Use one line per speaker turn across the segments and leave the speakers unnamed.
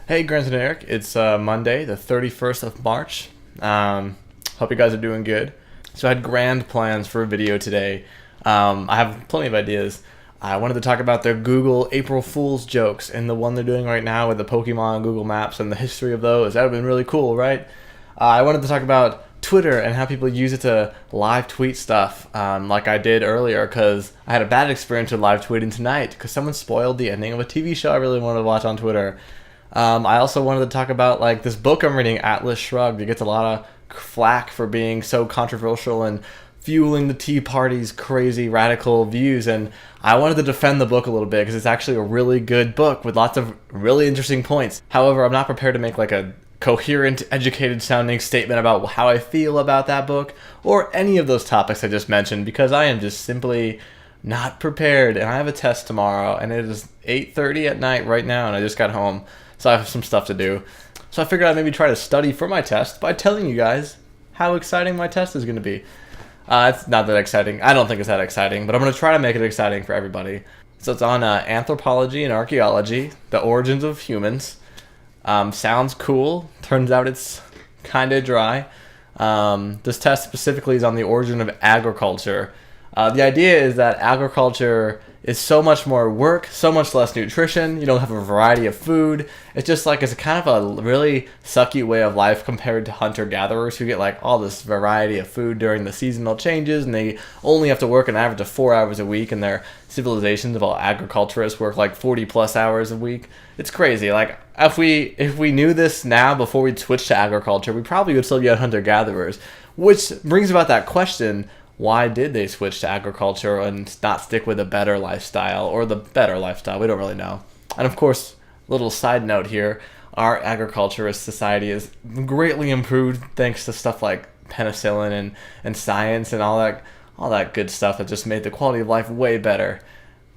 Hey, Grant and Eric. It's Monday, the 31st of March. Hope you guys are doing good. So I had grand plans for a video today. I have plenty of ideas. I wanted to talk about their Google April Fool's jokes and the one they're doing right now with the Pokemon Google Maps and the history of those. That would have been really cool, right? I wanted to talk about Twitter and how people use it to live tweet stuff like I did earlier, because I had a bad experience with live tweeting tonight because someone spoiled the ending of a TV show I really wanted to watch on Twitter. I also wanted to talk about like this book I'm reading, Atlas Shrugged. It gets a lot of flack for being so controversial and fueling the Tea Party's crazy radical views, and I wanted to defend the book a little bit because it's actually a really good book with lots of really interesting points. However, I'm not prepared to make like a coherent, educated sounding statement about how I feel about that book or any of those topics I just mentioned, because I am just simply not prepared, and I have a test tomorrow, and it is 8:30 at night right now, and I just got home. So I have some stuff to do. So I figured I'd maybe try to study for my test by telling you guys how exciting my test is going to be. It's not that exciting. I don't think it's that exciting, but I'm going to try to make it exciting for everybody. So it's on anthropology and archaeology, the origins of humans. Sounds cool. Turns out it's kind of dry. This test specifically is on the origin of agriculture. The idea is that agriculture is so much more work, so much less nutrition. You don't have a variety of food. It's just like it's kind of a really sucky way of life compared to hunter-gatherers who get like all this variety of food during the seasonal changes, and they only have to work an average of 4 hours a week, and their civilizations of all agriculturists work like 40 plus hours a week. It's crazy. Like if we knew this now before we switched to agriculture, we probably would still be hunter-gatherers, which brings about that question: why did they switch to agriculture and not stick with a better lifestyle, or the better lifestyle? We don't really know. And of course, little side note here, our agriculturist society is greatly improved thanks to stuff like penicillin and science and all that good stuff that just made the quality of life way better.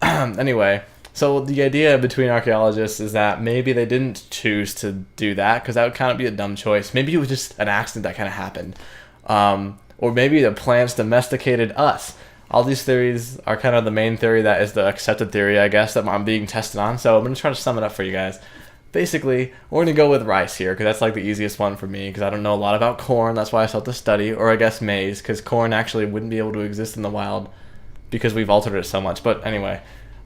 Anyway, so the idea between archaeologists is that maybe they didn't choose to do that because that would kind of be a dumb choice. Maybe it was just an accident that kind of happened. Or maybe the plants domesticated us. All these theories are kind of the main theory that is the accepted theory, I guess, that I'm being tested on. So I'm going to try to sum it up for you guys. Basically, we're going to go with rice here because that's like the easiest one for me because I don't know a lot about corn. That's why I still have to study. Or I guess maize, because corn actually wouldn't be able to exist in the wild because we've altered it so much. But anyway,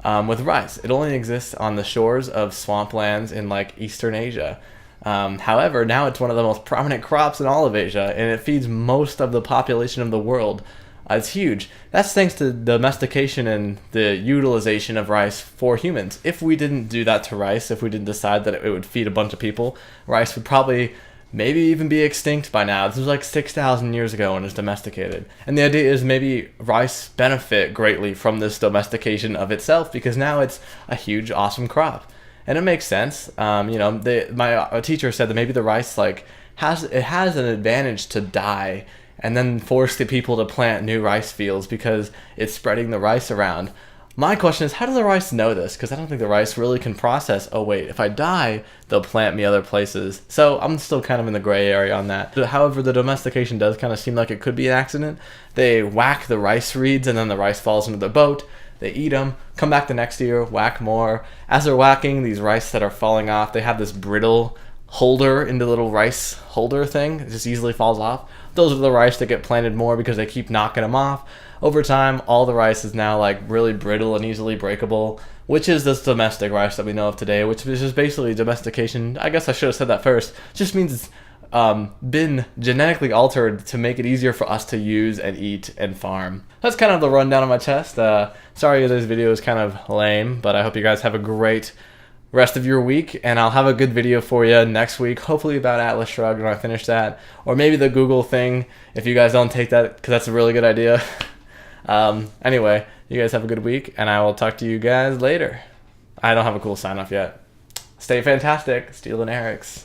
with rice, it only exists on the shores of swamplands in like Eastern Asia. However, now it's one of the most prominent crops in all of Asia, and it feeds most of the population of the world. It's huge. That's thanks to domestication and the utilization of rice for humans. If we didn't do that to rice, if we didn't decide that it would feed a bunch of people, rice would probably maybe even be extinct by now. This was like 6,000 years ago when it was domesticated. And the idea is maybe rice benefit greatly from this domestication of itself because now it's a huge, awesome crop. And it makes sense. My teacher said that maybe the rice has an advantage to die and then force the people to plant new rice fields because it's spreading the rice around. My question is, how does the rice know this? Because I don't think the rice really can process, oh wait, if I die, they'll plant me other places. So I'm still kind of in the gray area on that. However, the domestication does kind of seem like it could be an accident. They whack the rice reeds and then the rice falls into the boat. They eat them, come back the next year, whack more. As they're whacking these rice that are falling off, they have this brittle holder in the little rice holder thing. It just easily falls off. Those are the rice that get planted more because they keep knocking them off. Over time, all the rice is now like really brittle and easily breakable, which is this domestic rice that we know of today, which is just basically domestication. I guess I should have said that first. It just means it's been genetically altered to make it easier for us to use and eat and farm. That's kind of the rundown of my test. Sorry this video is kind of lame, but I hope you guys have a great rest of your week, and I'll have a good video for you next week, hopefully about Atlas Shrugged when I finish that, or maybe the Google thing if you guys don't take that, because that's a really good idea. Anyway, you guys have a good week, and I will talk to you guys later. I don't have a cool sign off yet. Stay fantastic. Steele and Eric's.